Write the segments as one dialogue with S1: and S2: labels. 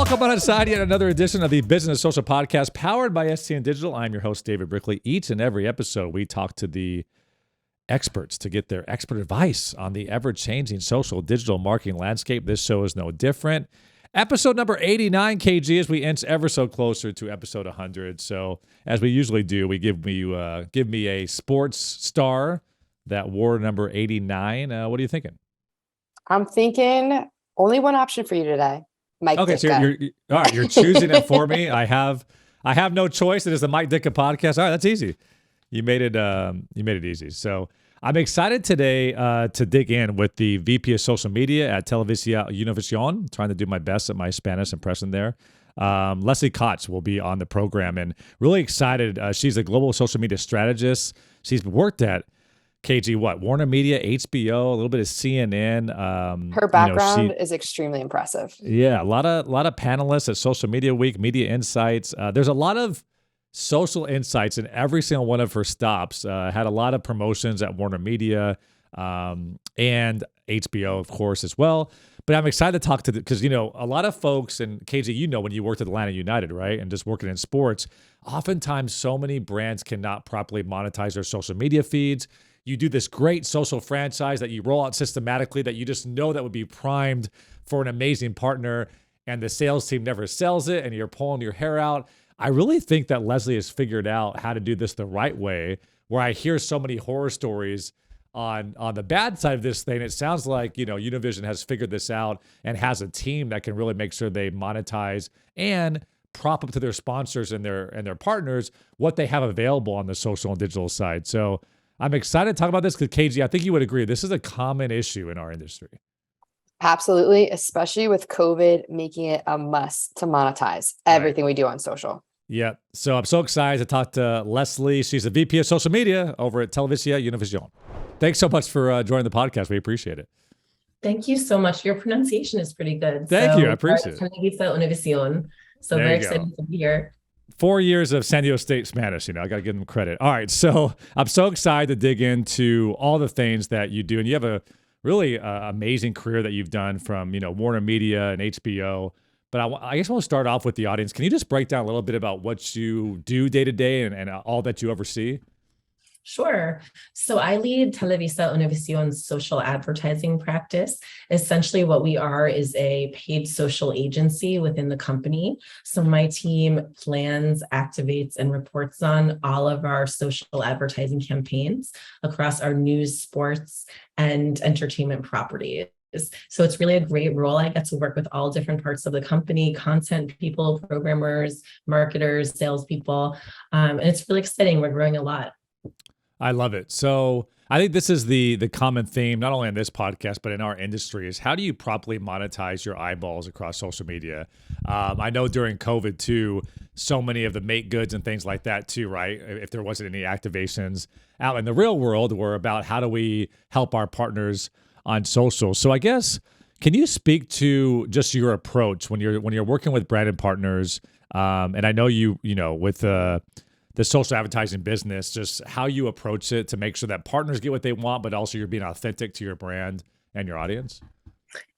S1: Welcome on inside yet another edition of the Business Social Podcast powered by STN Digital. I'm your host, David Brickley. Each and every episode, we talk to the experts to get their expert advice on the ever-changing social digital marketing landscape. This show is no different. Episode number 89, KG, as we inch ever so closer to episode 100. So, as we usually do, we give me a sports star that wore number 89. What are you thinking?
S2: I'm thinking only one option for you today. Mike
S1: okay,
S2: Ditka.
S1: So all right, you're choosing it for me. I have no choice. It is the Mike Ditka podcast. All right, that's easy. You made it easy. So I'm excited today to dig in with the VP of social media at Televisa Univision. Trying to do my best at my Spanish impression there. Leslie Koch will be on the program, and really excited. She's a global social media strategist. She's worked at KG, Warner Media, HBO, a little bit of CNN.
S2: Her background is extremely impressive.
S1: Yeah, a lot of panelists at Social Media Week, Media Insights. There's a lot of social insights in every single one of her stops. Had a lot of promotions at Warner Media and HBO, of course, as well. But I'm excited to talk to because a lot of folks, and KG, when you worked at Atlanta United, right, and just working in sports, oftentimes so many brands cannot properly monetize their social media feeds. You do this great social franchise that you roll out systematically that you just know that would be primed for an amazing partner, and the sales team never sells it, and you're pulling your hair out. I really think that Leslie has figured out how to do this the right way, where I hear so many horror stories on the bad side of this thing. It sounds like, Univision has figured this out and has a team that can really make sure they monetize and prop up to their sponsors and their partners what they have available on the social and digital side. So I'm excited to talk about this because, KG, I think you would agree, this is a common issue in our industry.
S2: Absolutely, especially with COVID making it a must to monetize everything we do on social.
S1: Yeah. So I'm so excited to talk to Leslie. She's the VP of social media over at Televisa Univision. Thanks so much for joining the podcast. We appreciate it.
S3: Thank you so much. Your pronunciation is pretty good.
S1: Thank you. I appreciate it.
S3: Televisa Univision. So
S1: there
S3: very excited to be here.
S1: 4 years of San Diego State Spanish, I got to give them credit. All right. So I'm so excited to dig into all the things that you do. And you have a really amazing career that you've done from, Warner Media and HBO. But I guess we'll start off with the audience. Can you just break down a little bit about what you do day to day and all that you oversee?
S3: Sure. So I lead Televisa Univision's social advertising practice. Essentially, what we are is a paid social agency within the company. So my team plans, activates, and reports on all of our social advertising campaigns across our news, sports, and entertainment properties. So it's really a great role. I get to work with all different parts of the company, content people, programmers, marketers, salespeople, and it's really exciting. We're growing a lot.
S1: I love it. So I think this is the common theme, not only in this podcast, but in our industry, is how do you properly monetize your eyeballs across social media? I know during COVID too, so many of the make goods and things like that too, right? If there wasn't any activations out in the real world, were about how do we help our partners on social. So I guess, can you speak to just your approach when you're working with branded partners? And I know with the social advertising business, just how you approach it to make sure that partners get what they want, but also you're being authentic to your brand and your audience?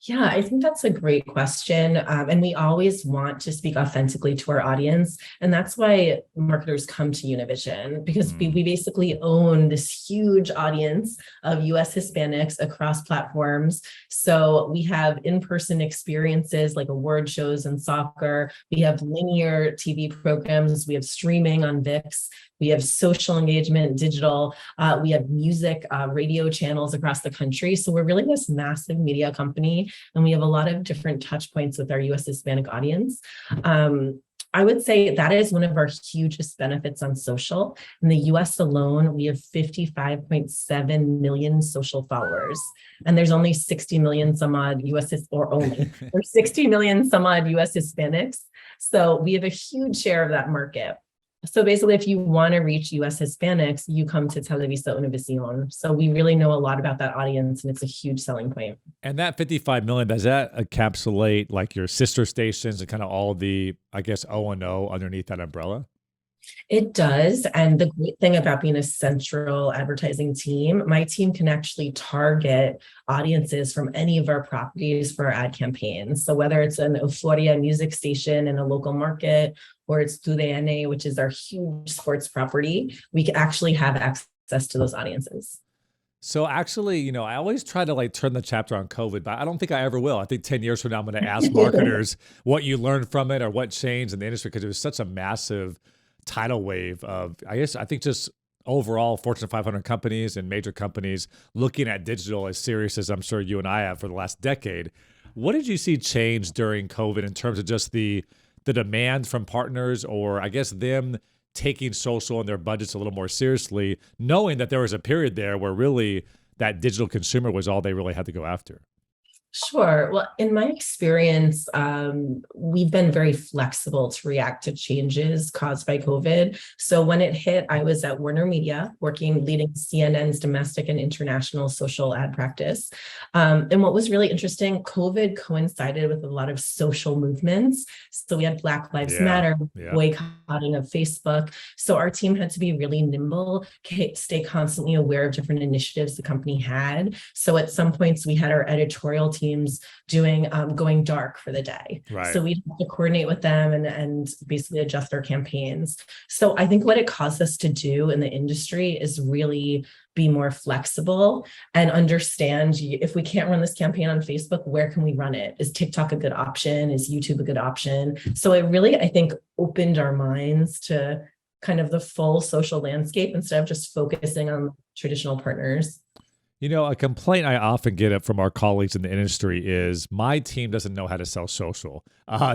S3: Yeah, I think that's a great question. And we always want to speak authentically to our audience. And that's why marketers come to Univision, because we basically own this huge audience of US Hispanics across platforms. So we have in-person experiences like award shows and soccer. We have linear TV programs. We have streaming on VIX. We have social engagement, digital. We have music, radio channels across the country. So we're really this massive media company, and we have a lot of different touch points with our US Hispanic audience. I would say that is one of our hugest benefits on social. In the US alone, we have 55.7 million social followers, and there's only 60 million some odd there's 60 million some odd US Hispanics. So we have a huge share of that market. So basically, if you want to reach US Hispanics, you come to Televisa Univision. So we really know a lot about that audience, and it's a huge selling point.
S1: And that 55 million, does that encapsulate like your sister stations and kind of all the, I guess, O&O underneath that umbrella?
S3: It does. And the great thing about being a central advertising team, my team can actually target audiences from any of our properties for our ad campaigns. So whether it's an Euphoria music station in a local market, or it's TUDN, which is our huge sports property, we can actually have access to those audiences.
S1: So actually, I always try to like turn the chapter on COVID, but I don't think I ever will. I think 10 years from now, I'm going to ask marketers what you learned from it or what changed in the industry, because it was such a massive tidal wave of, I think just overall Fortune 500 companies and major companies looking at digital as serious as I'm sure you and I have for the last decade. What did you see change during COVID in terms of just the demand from partners, or I guess them taking social and their budgets a little more seriously, knowing that there was a period there where really that digital consumer was all they really had to go after?
S3: Sure. Well, in my experience, we've been very flexible to react to changes caused by COVID. So when it hit, I was at Warner Media leading CNN's domestic and international social ad practice. And what was really interesting, COVID coincided with a lot of social movements. So we had Black Lives Matter, boycotting of Facebook. So our team had to be really nimble, stay constantly aware of different initiatives the company had. So at some points we had our editorial teams doing going dark for the day.
S1: Right.
S3: So we'd have to coordinate with them and basically adjust our campaigns. So I think what it caused us to do in the industry is really be more flexible and understand, if we can't run this campaign on Facebook, where can we run it? Is TikTok a good option? Is YouTube a good option? So it really, I think, opened our minds to kind of the full social landscape instead of just focusing on traditional partners.
S1: A complaint I often get from our colleagues in the industry is my team doesn't know how to sell social.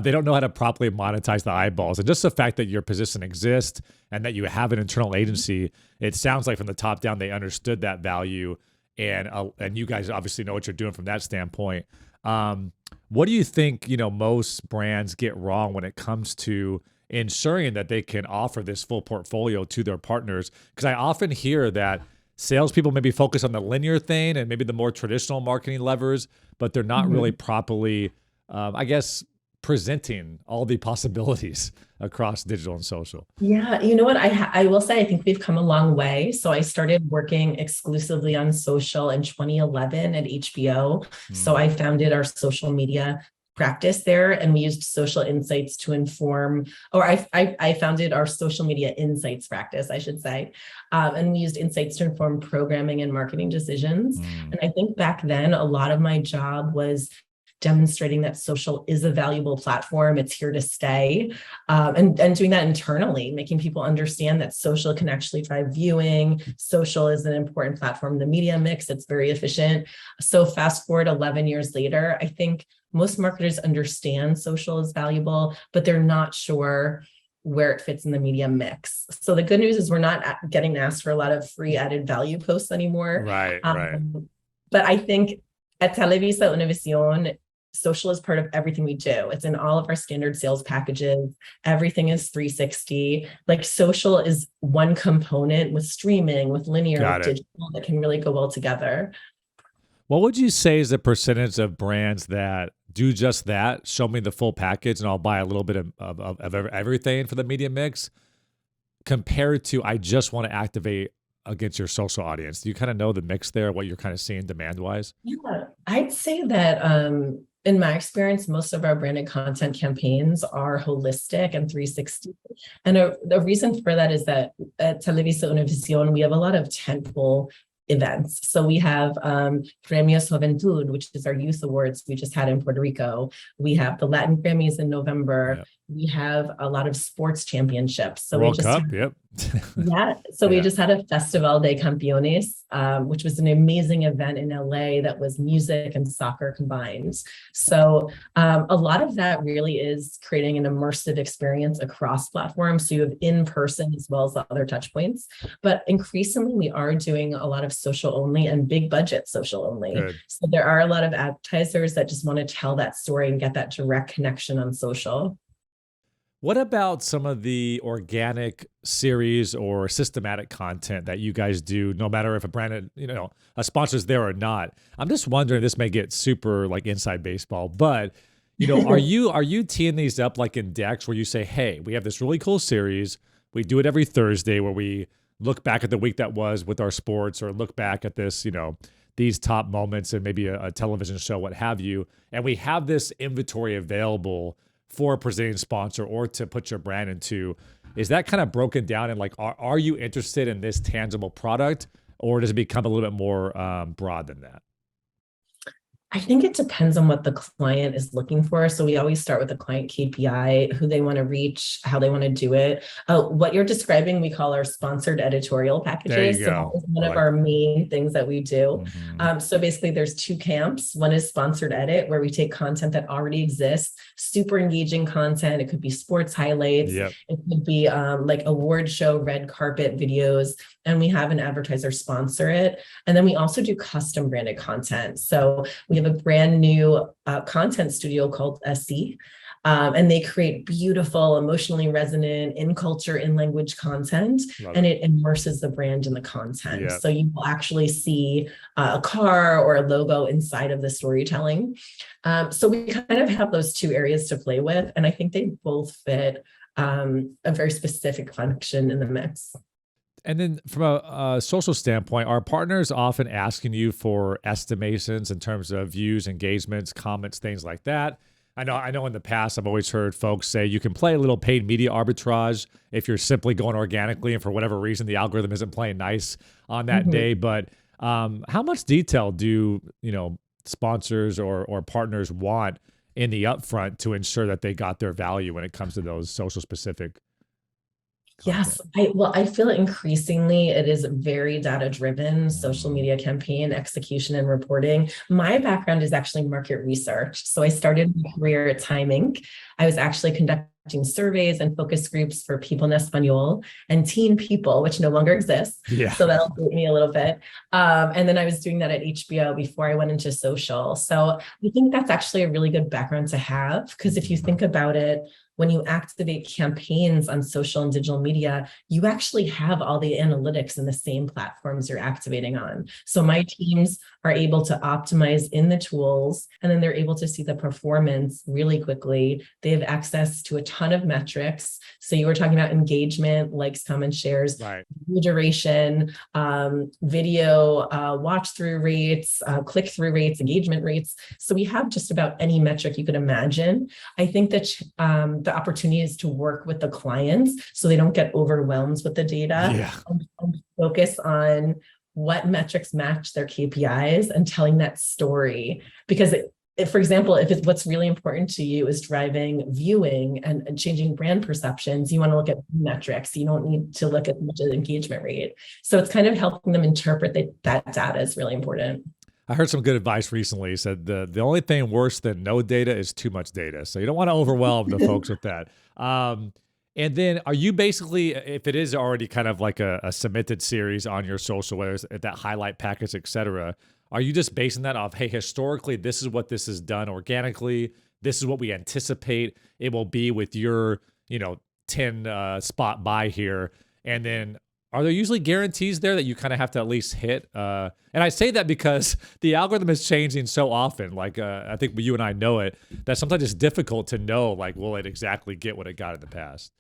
S1: They don't know how to properly monetize the eyeballs. And just the fact that your position exists and that you have an internal agency, it sounds like from the top down, they understood that value. And you guys obviously know what you're doing from that standpoint. What do you think, most brands get wrong when it comes to ensuring that they can offer this full portfolio to their partners? Because I often hear that salespeople maybe focus on the linear thing and maybe the more traditional marketing levers, but they're not really properly, presenting all the possibilities across digital and social.
S3: Yeah, you know what? I will say, I think we've come a long way. So I started working exclusively on social in 2011 at HBO. So I founded our social media practice there, and we used social insights to inform, or I founded our social media insights practice, I should say. And we used insights to inform programming and marketing decisions. And I think back then, a lot of my job was demonstrating that social is a valuable platform. It's here to stay. And doing that internally, making people understand that social can actually drive viewing. Social is an important platform in the media mix. It's very efficient. So fast forward 11 years later, I think most marketers understand social is valuable, but they're not sure where it fits in the media mix. So the good news is we're not getting asked for a lot of free added value posts anymore.
S1: Right.
S3: But I think at Televisa Univision, social is part of everything we do. It's in all of our standard sales packages. Everything is 360. Like social is one component with streaming, with linear, with digital, that can really go well together.
S1: What would you say is the percentage of brands that do just that? Show me the full package and I'll buy a little bit of everything for the media mix, compared to I just want to activate against your social audience. Do you kind of know the mix there, what you're kind of seeing demand-wise?
S3: Yeah, I'd say that in my experience, most of our branded content campaigns are holistic and 360. And the reason for that is that at Televisa Univision, we have a lot of tentpole events. So we have Premios Juventud, which is our youth awards we just had in Puerto Rico. We have the Latin Grammys in November. Yep. We have a lot of sports championships. So
S1: World Cup, yep.
S3: We just had a Festival de Campeones, which was an amazing event in LA that was music and soccer combined. So a lot of that really is creating an immersive experience across platforms. So you have in-person as well as the other touch points. But increasingly, we are doing a lot of social only and big budget social only.
S1: Good.
S3: So there are a lot of advertisers that just want to tell that story and get that direct connection on social.
S1: What about some of the organic series or systematic content that you guys do, no matter if a brand, a sponsor's there or not? I'm just wondering, this may get super like inside baseball, but are you teeing these up like in decks where you say, hey, we have this really cool series, we do it every Thursday where we look back at the week that was with our sports, or look back at this, these top moments and maybe a television show, what have you. And we have this inventory available for a presenting sponsor or to put your brand into. Is that kind of broken down in like, are you interested in this tangible product, or does it become a little bit more broad than that?
S3: I think it depends on what the client is looking for. So we always start with the client KPI, who they want to reach, how they want to do it. What you're describing, we call our sponsored editorial packages.
S1: There you
S3: So
S1: go.
S3: that is one of our main things that we do.
S1: Mhm.
S3: So basically there's two camps. One is sponsored edit, where we take content that already exists, super engaging content. It could be sports highlights.
S1: Yep.
S3: It could be like award show, red carpet videos, and we have an advertiser sponsor it. And then we also do custom branded content. So we have a brand new content studio called SC, and they create beautiful, emotionally resonant, in culture, in language content, and it immerses the brand in the content.
S1: Yep.
S3: So you will actually see a car or a logo inside of the storytelling. So we kind of have those two areas to play with, and I think they both fit a very specific function in the mix.
S1: And then from a social standpoint, are partners often asking you for estimations in terms of views, engagements, comments, things like that? I know in the past, I've always heard folks say you can play a little paid media arbitrage if you're simply going organically and for whatever reason, the algorithm isn't playing nice on that day. But how much detail do, sponsors or partners want in the upfront to ensure that they got their value when it comes to those social specific?
S3: Yes, I feel increasingly it is very data-driven, social media campaign execution and reporting. My background is actually market research. So I started my career at Time Inc. I was actually conducting surveys and focus groups for People en Español and Teen People, which no longer exists.
S1: Yeah.
S3: So that'll date me a little bit. And then I was doing that at HBO before I went into social. So I think that's actually a really good background to have, because if you think about it, when you activate campaigns on social and digital media, you actually have all the analytics in the same platforms you're activating on. So my teams are able to optimize in the tools, and then they're able to see the performance really quickly. They have access to a ton of metrics. So you were talking about engagement, likes, comments, shares,
S1: right,
S3: duration, video watch through rates, click through rates, engagement rates. So we have just about any metric you could imagine. I think that the opportunity is to work with the clients so they don't get overwhelmed with the data, and focus on what metrics match their KPIs and telling that story. Because if, for example, if it's what's really important to you is driving viewing and changing brand perceptions, you want to look at metrics. You don't need to look at much of the engagement rate. So it's kind of helping them interpret that data is really important.
S1: I heard some good advice recently. It said the only thing worse than no data is too much data. So you don't want to overwhelm the folks with that. And then are you basically, if it is already kind of like a submitted series on your social, whether it's that highlight package, et cetera, are you just basing that off, hey, historically, this is what this is done organically. This is what we anticipate it will be with your, 10 spot buy here. And then are there usually guarantees there that you kind of have to at least hit? And I say that because the algorithm is changing so often. Like, I think you and I know it, that sometimes it's difficult to know, like, will it exactly get what it got in the past?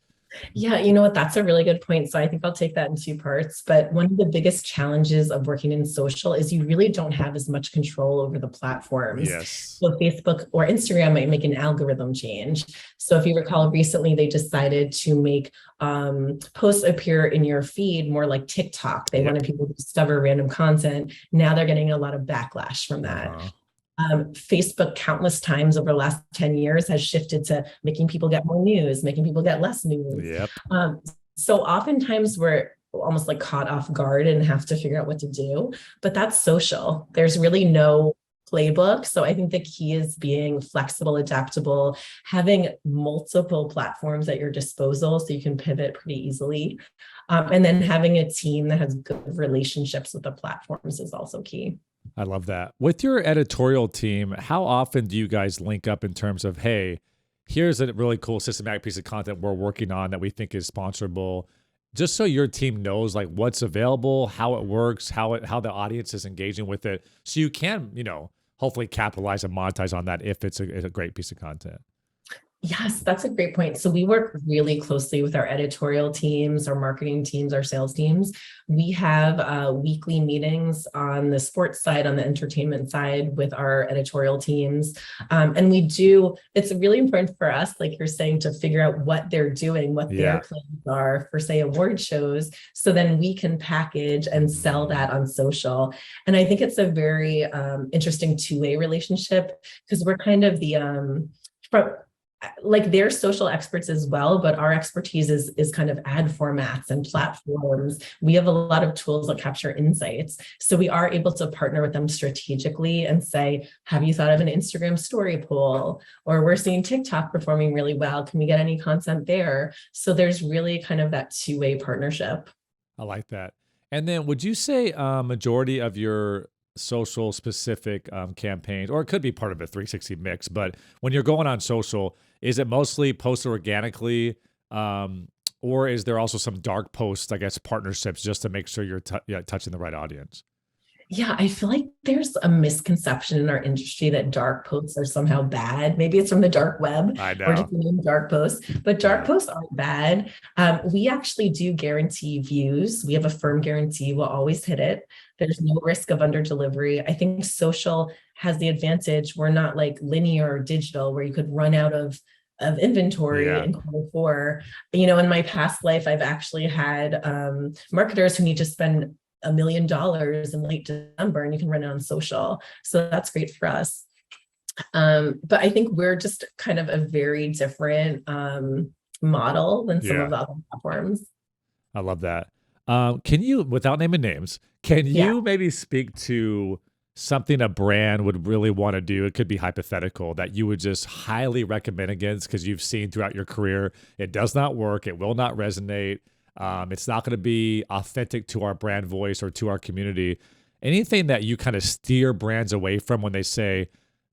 S3: Yeah, you know what? That's a really good point. So I think I'll take that in two parts. But one of the biggest challenges of working in social is you really don't have as much control over the platforms.
S1: Yes.
S3: So Facebook or Instagram might make an algorithm change. So if you recall, recently they decided to make posts appear in your feed more like TikTok. They wanted people to discover random content. Now they're getting a lot of backlash from that. Facebook countless times over the last 10 years has shifted to making people get more news, making people get less news.
S1: Yep.
S3: So oftentimes we're almost like caught off guard and have to figure out what to do, but that's social. There's really no playbook. So I think the key is being flexible, adaptable, having multiple platforms at your disposal so you can pivot pretty easily. And then having a team that has good relationships with the platforms is also key.
S1: I love that. With your editorial team, how often do you guys link up in terms of, hey, here's a really cool systematic piece of content we're working on that we think is sponsorable, just so your team knows like what's available, how it works, how the audience is engaging with it, so you can, hopefully capitalize and monetize on that if it's a great piece of content.
S3: Yes, that's a great point. So we work really closely with our editorial teams, our marketing teams, our sales teams. We have weekly meetings on the sports side, on the entertainment side with our editorial teams. And it's really important for us, like you're saying, to figure out what they're doing, what their
S1: Yeah.
S3: plans are for, say, award shows. So then we can package and sell that on social. And I think it's a very interesting two-way relationship because we're kind of like they're social experts as well, but our expertise is kind of ad formats and platforms. We have a lot of tools that capture insights. So we are able to partner with them strategically and say, have you thought of an Instagram story poll? Or we're seeing TikTok performing really well. Can we get any content there? So there's really kind of that two-way partnership.
S1: I like that. And then would you say majority of your social specific campaigns, or it could be part of a 360 mix, but when you're going on social, is it mostly posted organically? Or is there also some dark posts, I guess, partnerships just to make sure you're touching the right audience?
S3: Yeah, I feel like there's a misconception in our industry that dark posts are somehow bad. Maybe it's from the dark web
S1: I
S3: or just
S1: know.
S3: the name dark posts, but dark
S1: Yeah.
S3: posts aren't bad. We actually do guarantee views. We have a firm guarantee. We'll always hit it. There's no risk of under delivery. I think social has the advantage. We're not like linear or digital where you could run out of inventory
S1: Yeah.
S3: in quarter four. In my past life, I've actually had marketers who need to spend $1 million in late December and you can run it on social. So that's great for us. But I think we're just kind of a very different model than some
S1: Yeah.
S3: of the other platforms.
S1: I love that. Can you, without naming names, can
S3: Yeah.
S1: you maybe speak to something a brand would really want to do? It could be hypothetical that you would just highly recommend against because you've seen throughout your career, it does not work. It will not resonate. It's not going to be authentic to our brand voice or to our community. Anything that you kind of steer brands away from when they say,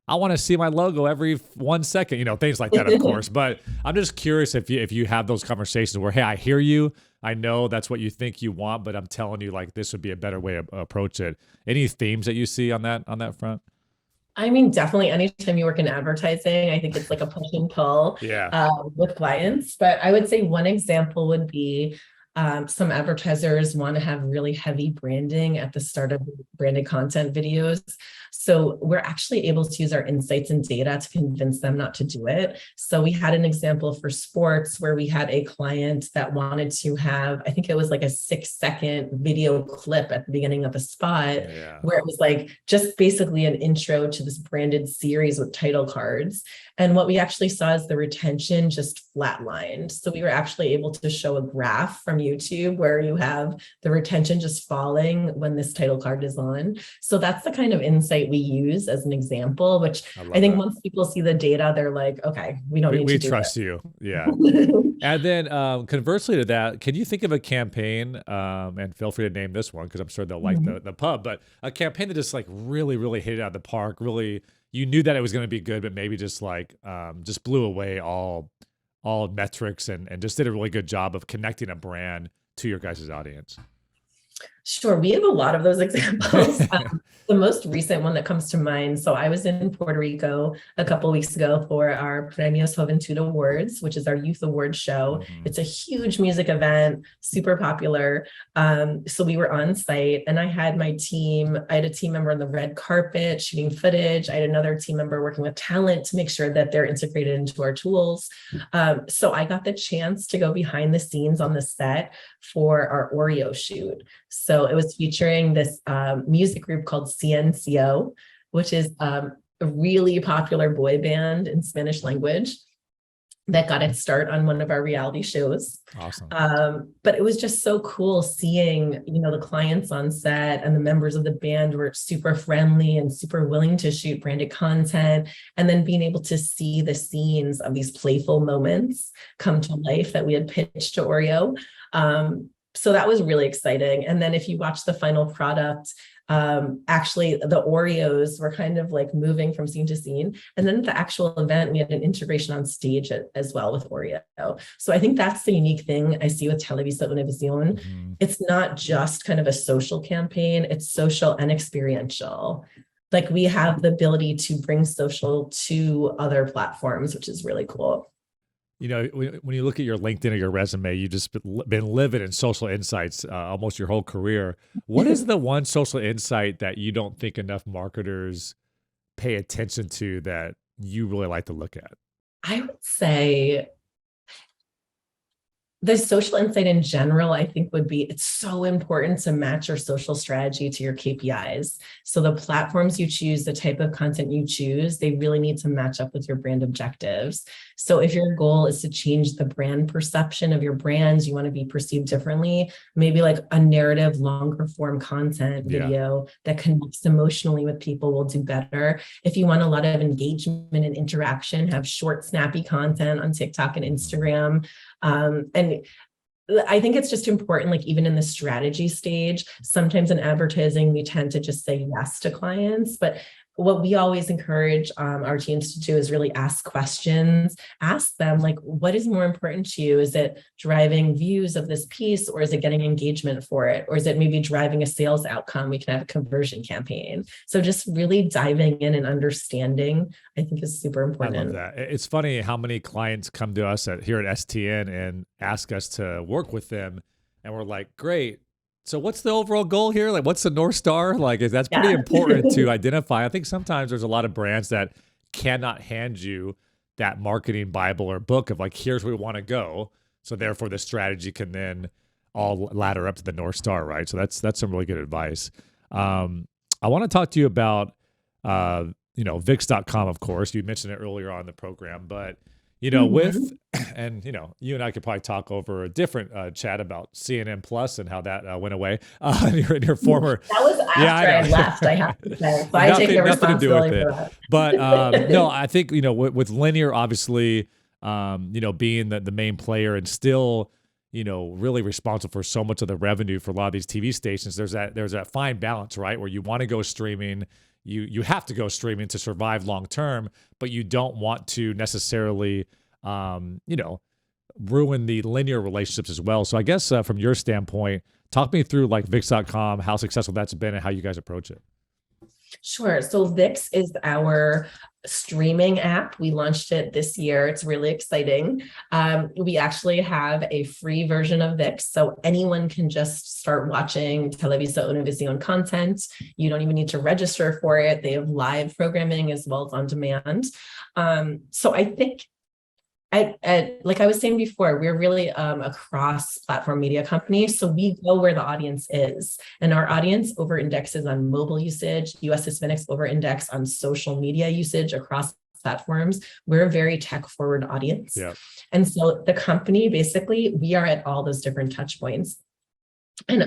S1: I want to see my logo every 1 second, things like that, of course. But I'm just curious if you have those conversations where, hey, I hear you. I know that's what you think you want, but I'm telling you, like, this would be a better way to approach it. Any themes that you see on that front?
S3: I mean, definitely anytime you work in advertising, I think it's like a push and pull
S1: Yeah.
S3: with clients. But I would say one example would be some advertisers want to have really heavy branding at the start of branded content videos. So we're actually able to use our insights and data to convince them not to do it. So we had an example for sports where we had a client that wanted to have, I think it was like a 6-second video clip at the beginning of a spot
S1: Yeah.
S3: where it was like just basically an intro to this branded series with title cards. And what we actually saw is the retention just flatlined. So we were actually able to show a graph from YouTube where you have the retention just falling when this title card is on. So that's the kind of insight we use as an example, which I think once people see the data, they're like, okay, we don't need to do
S1: trust
S3: it.
S1: you. Yeah. And then conversely to that, can you think of a campaign, and feel free to name this one because I'm sure they'll like the pub, but a campaign that just like really, really hit it out of the park, really, you knew that it was going to be good, but maybe just like just blew away all metrics and just did a really good job of connecting a brand to your guys' audience.
S3: Sure. We have a lot of those examples. The most recent one that comes to mind. So I was in Puerto Rico a couple of weeks ago for our Premios Juventud Awards, which is our youth award show. It's a huge music event, super popular. So we were on site and I had a team member on the red carpet shooting footage. I had another team member working with talent to make sure that they're integrated into our tools. So I got the chance to go behind the scenes on the set for our Oreo shoot. So it was featuring this music group called CNCO, which is a really popular boy band in Spanish language that got its start on one of our reality shows.
S1: Awesome.
S3: But it was just so cool seeing, the clients on set and the members of the band were super friendly and super willing to shoot branded content. And then being able to see the scenes of these playful moments come to life that we had pitched to Oreo. So that was really exciting. And then if you watch the final product, actually the Oreos were kind of like moving from scene to scene. And then at the actual event, we had an integration on stage as well with Oreo. So I think that's the unique thing I see with Televisa Univision. It's not just kind of a social campaign, it's social and experiential. Like we have the ability to bring social to other platforms, which is really cool.
S1: when you look at your LinkedIn or your resume, you've just been living in social insights almost your whole career. What is the one social insight that you don't think enough marketers pay attention to that you really like to look at?
S3: I would say the social insight in general, I think would be, it's so important to match your social strategy to your KPIs. So the platforms you choose, the type of content you choose, they really need to match up with your brand objectives. So if your goal is to change the brand perception of your brands, you want to be perceived differently, maybe like a narrative, longer form content video that connects emotionally with people will do better. If you want a lot of engagement and interaction, have short, snappy content on TikTok and Instagram. And I think it's just important, like even in the strategy stage, sometimes in advertising, we tend to just say yes to clients, but what we always encourage our teams to do is really ask questions, ask them like, what is more important to you? Is it driving views of this piece, or is it getting engagement for it? Or is it maybe driving a sales outcome? We can have a conversion campaign. So just really diving in and understanding, I think, is super important.
S1: I love that. It's funny how many clients come to us here at STN and ask us to work with them. And we're like, great. So what's the overall goal here? Like, what's the North Star? Like, that's pretty important to identify. I think sometimes there's a lot of brands that cannot hand you that marketing Bible or book of like, here's where we want to go. So therefore the strategy can then all ladder up to the North Star, right? So that's some really good advice. I want to talk to you about, Vix.com, of course. You mentioned it earlier on in the program, but with, and you and I could probably talk over a different chat about CNN Plus and how that went away in your former.
S3: That was after I left, I have to say. So I take the responsibility for that.
S1: But no, I think with linear, obviously, being the main player and still, really responsible for so much of the revenue for a lot of these TV stations. There's that fine balance, right, where you want to go streaming. You have to go streaming to survive long term, but you don't want to necessarily, ruin the linear relationships as well. So I guess from your standpoint, talk me through like Vix.com, how successful that's been, and how you guys approach it.
S3: Sure. So Vix is our streaming app. We launched it this year. It's really exciting. We actually have a free version of Vix, so anyone can just start watching Televisa Univision content. You don't even need to register for it. They have live programming as well as on demand. So I think, like I was saying before, we're really a cross-platform media company. So we go where the audience is. And our audience over-indexes on mobile usage. US Hispanics over-index on social media usage across platforms. We're a very tech-forward audience. Yeah. And so the company, basically, we are at all those different touch points. And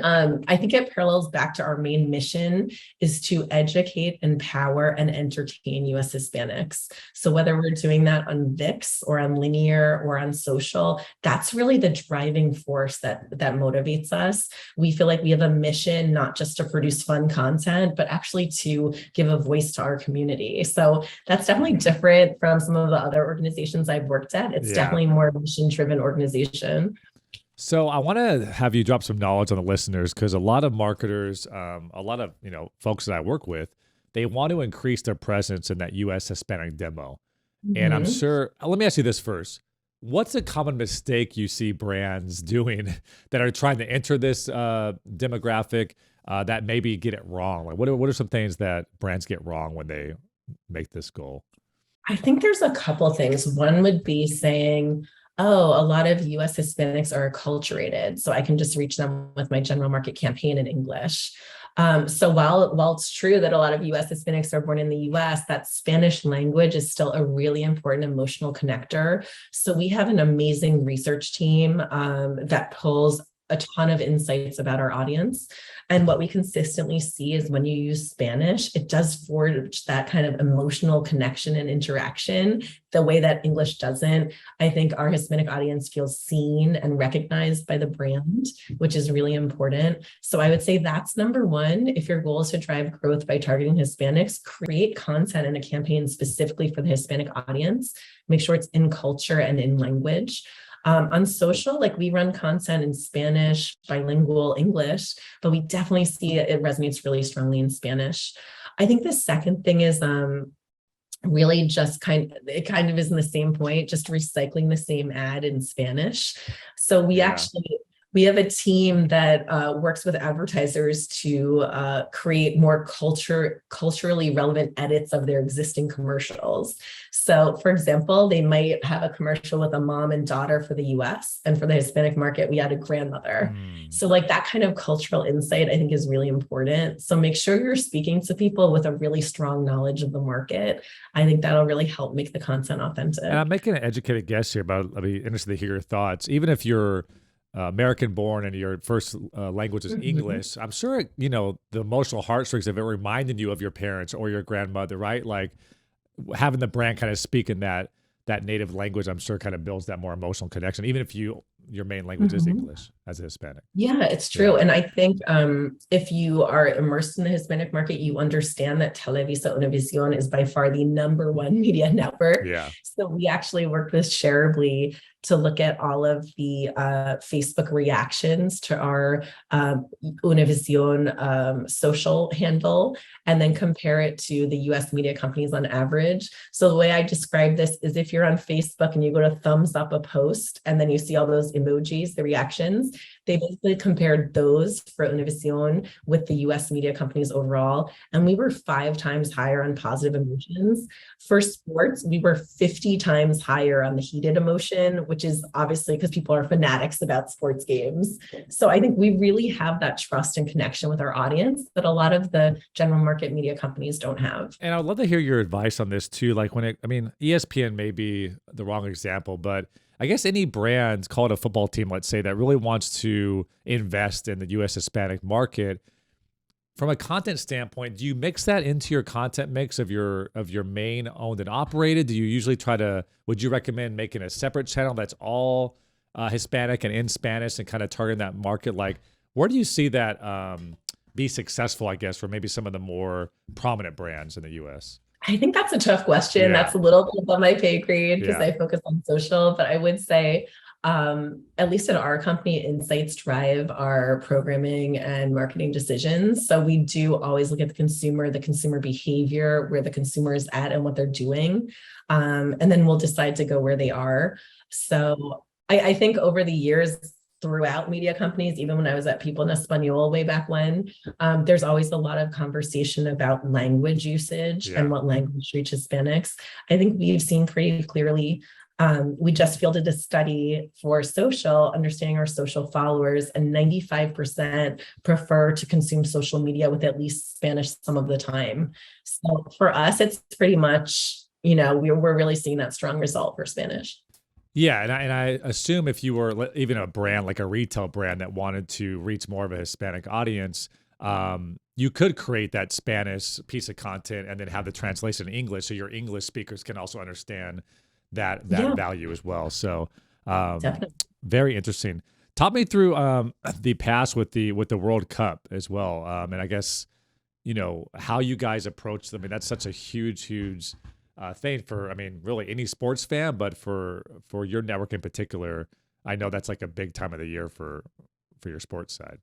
S3: I think it parallels back to our main mission is to educate, empower, and entertain US Hispanics. So whether we're doing that on VIX or on linear or on social, that's really the driving force that motivates us. We feel like we have a mission not just to produce fun content, but actually to give a voice to our community. So that's definitely different from some of the other organizations I've worked at. It's definitely more a mission-driven organization.
S1: So I want to have you drop some knowledge on the listeners, because a lot of marketers, a lot of folks that I work with, they want to increase their presence in that US Hispanic demo. Mm-hmm. And I'm sure, let me ask you this first. What's a common mistake you see brands doing that are trying to enter this demographic that maybe get it wrong? Like what are some things that brands get wrong when they make this goal?
S3: I think there's a couple of things. One would be saying, oh, a lot of US Hispanics are acculturated, so I can just reach them with my general market campaign in English. So while it's true that a lot of US Hispanics are born in the US, that Spanish language is still a really important emotional connector. So we have an amazing research team that pulls a ton of insights about our audience. And what we consistently see is when you use Spanish, it does forge that kind of emotional connection and interaction the way that English doesn't. I think our Hispanic audience feels seen and recognized by the brand, which is really important. So I would say that's number one. If your goal is to drive growth by targeting Hispanics, create content in a campaign specifically for the Hispanic audience. Make sure it's in culture and in language. On social, like we run content in Spanish, bilingual, English, but we definitely see it resonates really strongly in Spanish. I think the second thing is really just it kind of is in the same point, just recycling the same ad in Spanish. So we have a team that works with advertisers to create more culturally relevant edits of their existing commercials. So for example, they might have a commercial with a mom and daughter for the US, and for the Hispanic market, we added grandmother. So like that kind of cultural insight, I think, is really important. So make sure you're speaking to people with a really strong knowledge of the market. I think that'll really help make the content authentic.
S1: And I'm making an educated guess here, but I'll be interested to hear your thoughts. Even if you're American born and your first language is English, I'm sure, the emotional heartstrings of it reminding you of your parents or your grandmother, right? Like having the brand kind of speak in that native language, I'm sure kind of builds that more emotional connection, even if your main language is English as a Hispanic.
S3: Yeah, it's true. And I think if you are immersed in the Hispanic market, you understand that Televisa Univision is by far the #1 media network.
S1: Yeah.
S3: So we actually worked with Shareably to look at all of the Facebook reactions to our Univision social handle, and then compare it to the US media companies on average. So the way I describe this is, if you're on Facebook and you go to thumbs up a post and then you see all those emojis, the reactions, they basically compared those for Univision with the US media companies overall. And we were 5 times higher on positive emotions. For sports, we were 50 times higher on the heated emotion, which is obviously because people are fanatics about sports games. So I think we really have that trust and connection with our audience that a lot of the general market media companies don't have.
S1: And I'd love to hear your advice on this too. Like ESPN may be the wrong example, but I guess any brand, call it a football team, let's say, that really wants to invest in the U.S. Hispanic market, from a content standpoint, do you mix that into your content mix of your main owned and operated? Do you usually would you recommend making a separate channel that's all Hispanic and in Spanish and kind of targeting that market? Like, where do you see that be successful, I guess, for maybe some of the more prominent brands in the U.S.?
S3: I think that's a tough question.
S1: Yeah.
S3: That's a little bit above my pay grade because
S1: Yeah.
S3: I focus on social, but I would say, at least at our company, insights drive our programming and marketing decisions. So we do always look at the consumer behavior, where the consumer is at and what they're doing. And then we'll decide to go where they are. So I think over the years, throughout media companies, even when I was at People en Español way back when, there's always a lot of conversation about language usage and what language reaches Hispanics. I think we've seen pretty clearly, we just fielded a study for social, understanding our social followers, and 95% prefer to consume social media with at least Spanish some of the time. So for us, it's pretty much, we're really seeing that strong result for Spanish.
S1: Yeah, and I assume if you were even a brand, like a retail brand that wanted to reach more of a Hispanic audience, you could create that Spanish piece of content and then have the translation in English, so your English speakers can also understand that value as well. So very interesting. Talk me through the past with the World Cup as well, and I guess how you guys approach them. I mean, that's such a huge thing for, really any sports fan, but for your network in particular, I know that's like a big time of the year for your sports side.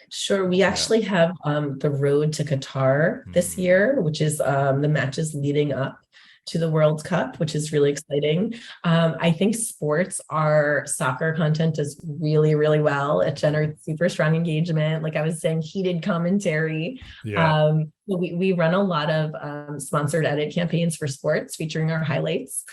S3: Sure. We actually have the road to Qatar this year, which is the matches leading up to the World Cup, which is really exciting. I think our soccer content does really, really well. It generates super strong engagement. Like I was saying, heated commentary.
S1: Yeah.
S3: We run a lot of sponsored edit campaigns for sports featuring our highlights.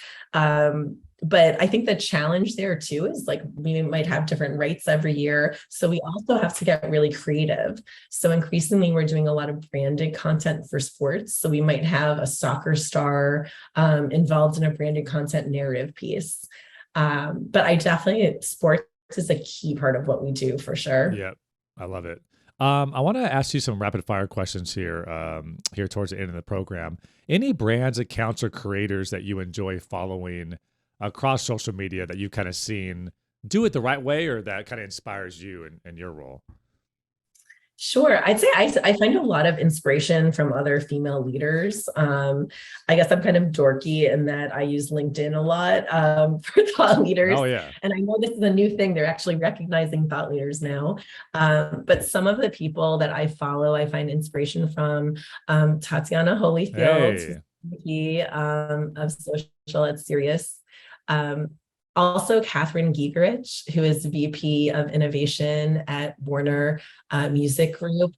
S3: But I think the challenge there too is like we might have different rights every year. So we also have to get really creative. So increasingly we're doing a lot of branded content for sports. So we might have a soccer star involved in a branded content narrative piece. But sports is a key part of what we do for sure.
S1: Yeah, I love it. I want to ask you some rapid fire questions here towards the end of the program. Any brands, accounts, or creators that you enjoy following across social media that you've kind of seen do it the right way, or that kind of inspires you in your role?
S3: Sure. I'd say I find a lot of inspiration from other female leaders. I guess I'm kind of dorky in that I use LinkedIn a lot for thought leaders.
S1: Oh, yeah.
S3: And I know this is a new thing. They're actually recognizing thought leaders now. But some of the people that I follow, I find inspiration from Tatiana Holyfield.
S1: Hey.
S3: VP of social at Sirius. Um, Also, Catherine Giegerich, who is VP of Innovation at Warner Music Group.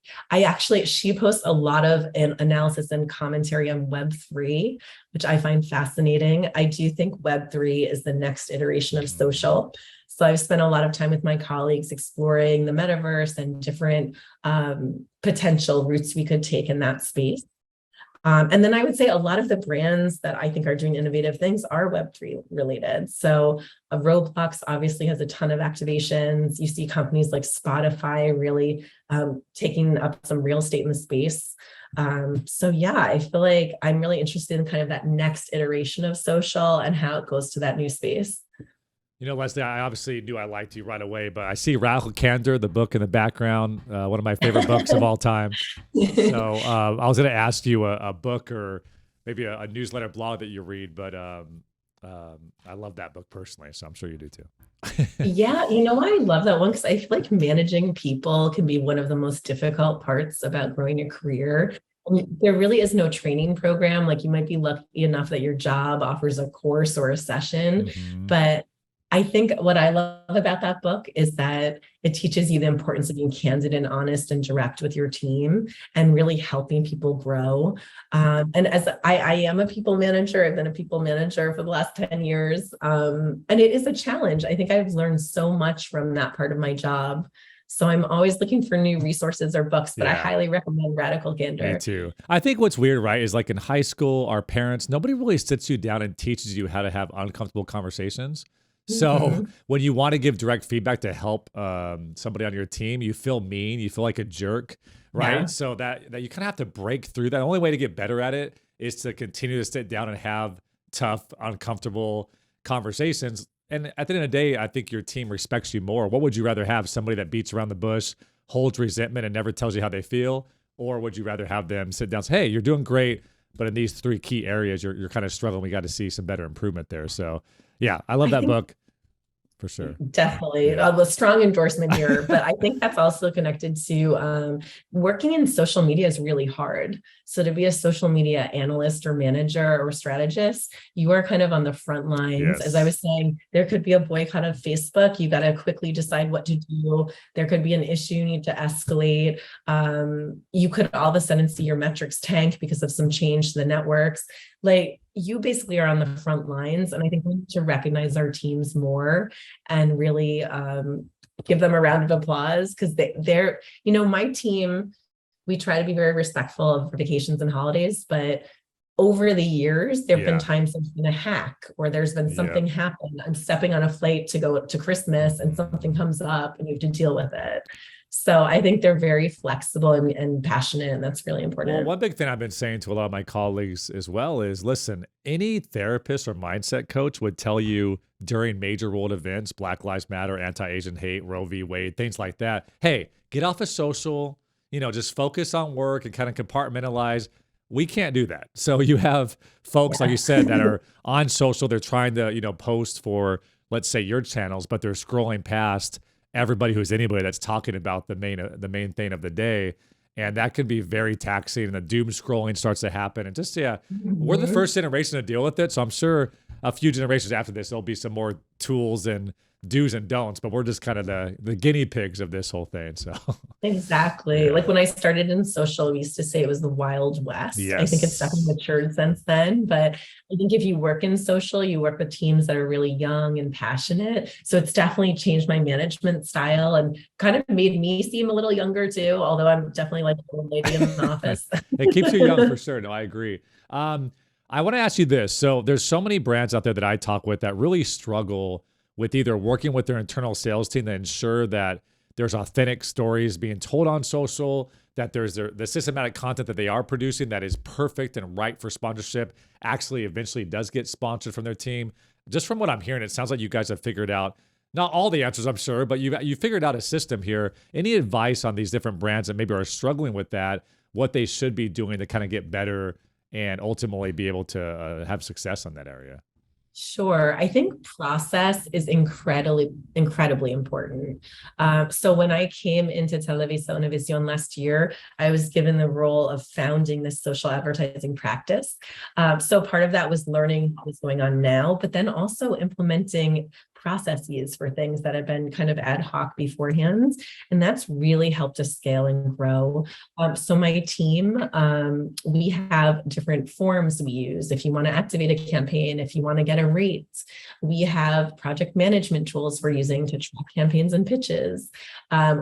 S3: She posts a lot of analysis and commentary on Web3, which I find fascinating. I do think Web3 is the next iteration of social. So I've spent a lot of time with my colleagues exploring the metaverse and different potential routes we could take in that space. And then I would say a lot of the brands that I think are doing innovative things are Web3 related. So Roblox obviously has a ton of activations. You see companies like Spotify really taking up some real estate in the space. So yeah, I feel like I'm really interested in kind of that next iteration of social and how it goes to that new space.
S1: You know, Leslie, I obviously knew I liked you right away, but I see Radical Candor, the book in the background, one of my favorite books of all time. So I was going to ask you a book or maybe a newsletter blog that you read, but I love that book personally, so I'm sure you do too.
S3: Yeah, I love that one because I feel like managing people can be one of the most difficult parts about growing a career. There really is no training program. Like you might be lucky enough that your job offers a course or a session, but I think what I love about that book is that it teaches you the importance of being candid and honest and direct with your team and really helping people grow. And as I am a people manager, I've been a people manager for the last 10 years. And it is a challenge. I think I've learned so much from that part of my job. So I'm always looking for new resources or books, but I highly recommend Radical Candor.
S1: Me too. I think what's weird, right, is like in high school, our parents, nobody really sits you down and teaches you how to have uncomfortable conversations. So when you want to give direct feedback to help somebody on your team, you feel mean, you feel like a jerk, right? Yeah. So that you kind of have to break through that. The only way to get better at it is to continue to sit down and have tough, uncomfortable conversations. And at the end of the day, I think your team respects you more. What would you rather have? Somebody that beats around the bush, holds resentment, and never tells you how they feel? Or would you rather have them sit down and say, hey, you're doing great, but in these 3 key areas, you're kind of struggling. We got to see some better improvement there. So yeah, I love that book. For sure.
S3: Definitely. A strong endorsement here, but I think that's also connected to working in social media is really hard. So to be a social media analyst or manager or strategist, you are kind of on the front lines. Yes. As I was saying, there could be a boycott of Facebook. You got to quickly decide what to do. There could be an issue you need to escalate. You could all of a sudden see your metrics tank because of some change to the networks. Like you basically are on the front lines. And I think we need to recognize our teams more and really give them a round of applause because they're, my team, we try to be very respectful of vacations and holidays, but over the years, there've been times there's been a hack or there's been something happen. I'm stepping on a flight to go to Christmas and something comes up and you have to deal with it. So I think they're very flexible and passionate, and that's really important.
S1: Well, one big thing I've been saying to a lot of my colleagues as well is, listen, any therapist or mindset coach would tell you during major world events, Black Lives Matter, anti-Asian hate, Roe v. Wade, things like that, hey, get off of social, just focus on work and kind of compartmentalize. We can't do that. So you have folks, like you said, that are on social, they're trying to, post for, let's say, your channels, but they're scrolling past everybody who's anybody that's talking about the main thing of the day. And that can be very taxing, and the doom scrolling starts to happen. And just, we're the first generation to deal with it. So I'm sure a few generations after this, there'll be some more tools and do's and don'ts, but we're just kind of the guinea pigs of this whole thing. So
S3: exactly. Like when I started in social, we used to say it was the Wild West. Yes. I think it's definitely matured since then, but I think if you work in social, you work with teams that are really young and passionate. So it's definitely changed my management style and kind of made me seem a little younger too, although I'm definitely like a little lady in the office.
S1: It keeps you young for sure. No, I agree. I want to ask you this. So there's so many brands out there that I talk with that really struggle with either working with their internal sales team to ensure that there's authentic stories being told on social, that there's the systematic content that they are producing that is perfect and right for sponsorship, actually eventually does get sponsored from their team. Just from what I'm hearing, it sounds like you guys have figured out, not all the answers, I'm sure, but you figured out a system here. Any advice on these different brands that maybe are struggling with that, what they should be doing to kind of get better and ultimately be able to have success on that area?
S3: Sure. I think process is incredibly important. So when I came into Televisa Univision last year, I was given the role of founding this social advertising practice. So part of that was learning what was going on now, but then also implementing processes for things that had been kind of ad hoc beforehand. And that's really helped us scale and grow. So my team, we have different forms we use. If you want to activate a campaign, if you want to get a rate, we have project management tools we're using to track campaigns and pitches.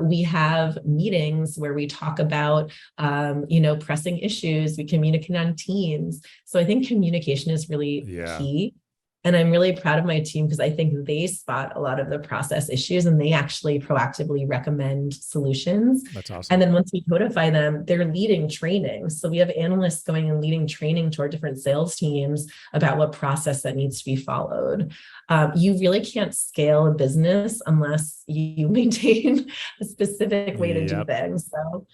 S3: We have meetings where we talk about, pressing issues. We communicate on Teams. So I think communication is really key. And I'm really proud of my team because I think they spot a lot of the process issues and they actually proactively recommend solutions.
S1: That's awesome.
S3: And then once we codify them, they're leading training. So we have analysts going and leading training to our different sales teams about what process that needs to be followed. You really can't scale a business unless you maintain a specific way to do things. So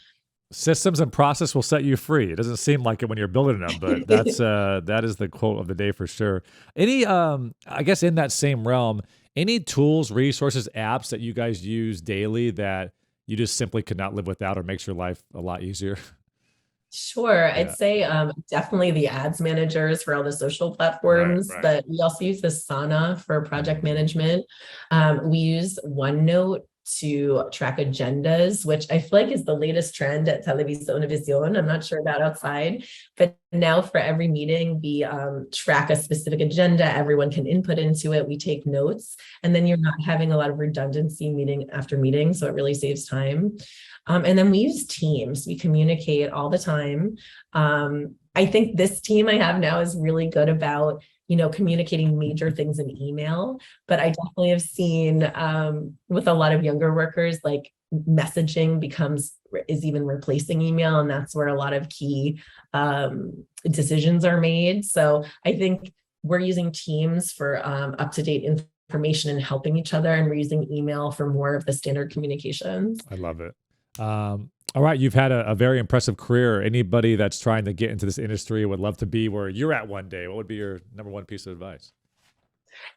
S1: systems and process will set you free. It doesn't seem like it when you're building them, but that is the quote of the day for sure. Any, I guess in that same realm, any tools, resources, apps that you guys use daily that you just simply could not live without or makes your life a lot easier?
S3: Sure. I'd say definitely the ads managers for all the social platforms, but we also use the Asana for project management. We use OneNote to track agendas, which I feel like is the latest trend at Televisa Univision. I'm not sure about outside, but now for every meeting, we track a specific agenda. Everyone can input into it. We take notes, and then you're not having a lot of redundancy meeting after meeting. So it really saves time. And then we use Teams. We communicate all the time. I think this team I have now is really good about communicating major things in email, but I definitely have seen with a lot of younger workers, like messaging is even replacing email. And that's where a lot of key decisions are made. So I think we're using Teams for up-to-date information and helping each other. And we're using email for more of the standard communications.
S1: I love it. All right. You've had a very impressive career. Anybody that's trying to get into this industry would love to be where you're at one day. What would be your number one piece of advice?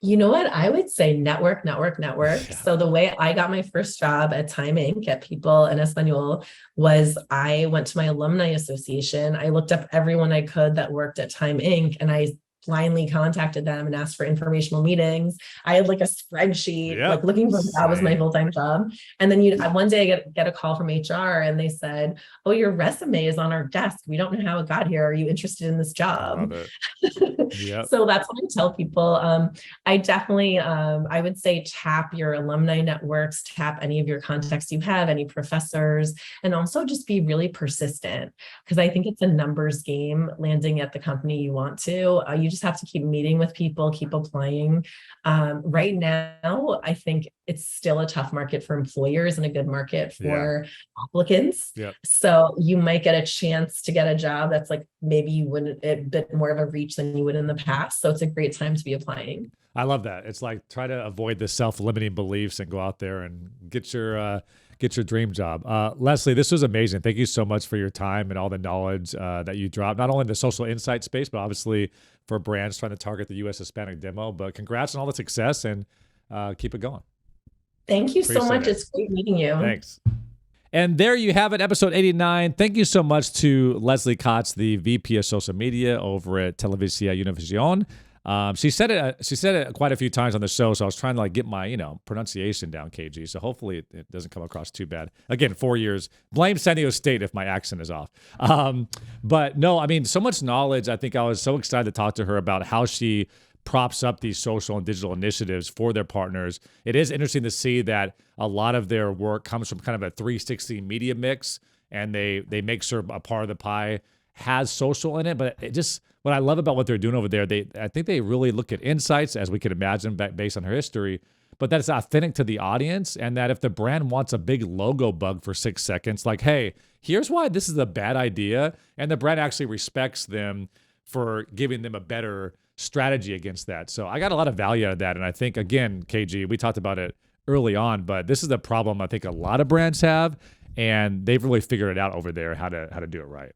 S3: You know what? I would say network.
S1: Yeah.
S3: So the way I got my first job at Time Inc. at People en Español was I went to my alumni association. I looked up everyone I could that worked at Time Inc. and I blindly contacted them and asked for informational meetings. I had like a spreadsheet, like looking for that was my full-time job. And then one day I get a call from HR and they said, "Oh, your resume is on our desk. We don't know how it got here. Are you interested in this job?" So that's what I tell people. I definitely, I would say tap your alumni networks, tap any of your contacts you have, any professors, and also just be really persistent because I think it's a numbers game landing at the company you want to. You just have to keep meeting with people, keep applying. Right now, I think it's still a tough market for employers and a good market for applicants. So you might get a chance to get a job that's like maybe you wouldn't a bit more of a reach than you would in the past. So it's a great time to be applying.
S1: I love that. It's like try to avoid the self-limiting beliefs and go out there and get your dream job. Leslie, this was amazing. Thank you so much for your time and all the knowledge that you dropped, not only in the social insight space, but obviously for brands trying to target the U.S. Hispanic demo. But congrats on all the success and keep it going.
S3: Thank you so much. It's great meeting you.
S1: Thanks. And there you have it, episode 89. Thank you so much to Leslie Kotz, the VP of Social Media over at Televisa Univision. She said it quite a few times on the show, so I was trying to get my pronunciation down, KG. So hopefully it doesn't come across too bad. Again, 4 years. Blame San Diego State if my accent is off. But no, I mean, so much knowledge. I think I was so excited to talk to her about how she props up these social and digital initiatives for their partners. It is interesting to see that a lot of their work comes from kind of a 360 media mix, and they make sure a part of the pie has social in it. But what I love about what they're doing over there, I think they really look at insights, as we could imagine, based on her history, but that it's authentic to the audience, and that if the brand wants a big logo bug for 6 seconds, like, hey, here's why this is a bad idea, and the brand actually respects them for giving them a better strategy against that. So I got a lot of value out of that. And I think, again, KG, we talked about it early on, but this is the problem I think a lot of brands have, and they've really figured it out over there how to do it right.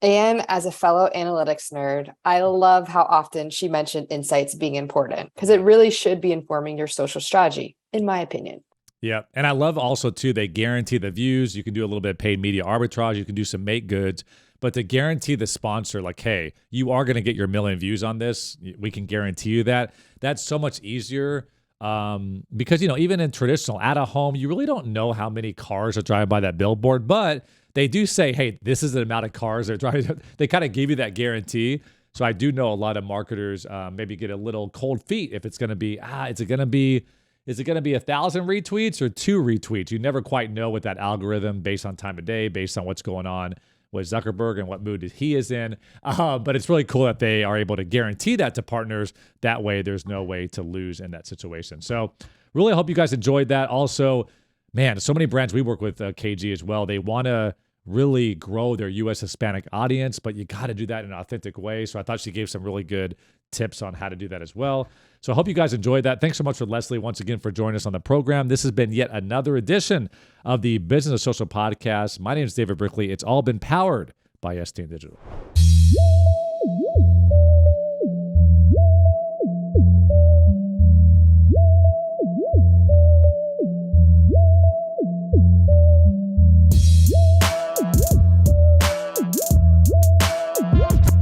S2: And as a fellow analytics nerd, I love how often she mentioned insights being important because it really should be informing your social strategy, in my opinion.
S1: Yeah. And I love also too, they guarantee the views. You can do a little bit of paid media arbitrage. You can do some make goods, but to guarantee the sponsor, like, hey, you are going to get your million views on this. We can guarantee you that. That's so much easier. Because, even in traditional at a home, you really don't know how many cars are driving by that billboard, but they do say, hey, this is the amount of cars they're driving. They kind of give you that guarantee. So I do know a lot of marketers maybe get a little cold feet if it's going to be, is it going to be 1,000 retweets or 2 retweets? You never quite know with that algorithm based on time of day, based on what's going on with Zuckerberg and what mood he is in. But it's really cool that they are able to guarantee that to partners. That way, there's no way to lose in that situation. So really hope you guys enjoyed that. Also, man, so many brands we work with, KG as well, they want to really grow their U.S. Hispanic audience, but you got to do that in an authentic way. So I thought she gave some really good tips on how to do that as well. So I hope you guys enjoyed that. Thanks so much for Leslie once again for joining us on the program. This has been yet another edition of the Business of Social podcast. My name is David Brickley. It's all been powered by STN Digital.